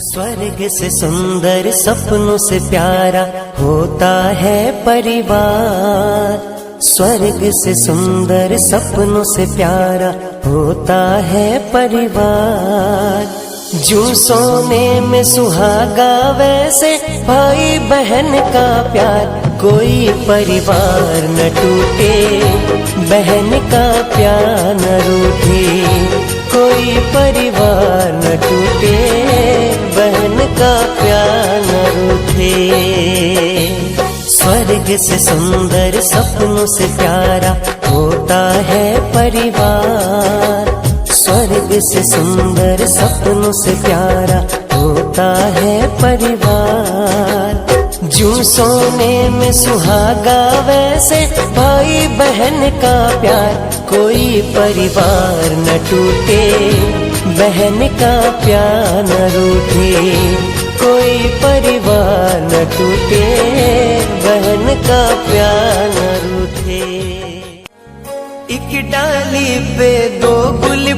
स्वर्ग से सुंदर सपनों से प्यारा होता है परिवार। स्वर्ग से सुंदर सपनों से प्यारा होता है परिवार। जो सोने में सुहागा वैसे भाई बहन का प्यार कोई परिवार न टूटे, बहन का प्यार न रूठे। कोई परिवार न टूटे, बहन का प्यार न रूठे। स्वर्ग से सुंदर सपनों से प्यारा होता है परिवार। स्वर्ग से सुंदर सपनों से प्यारा होता है परिवार। जो सोने में सुहागा वैसे भाई बहन का प्यार कोई परिवार न टूटे, बहन का प्यार न रूठे। कोई परिवार न टूटे, बहन का प्यार न रूठे। एक डाली पे दो गुल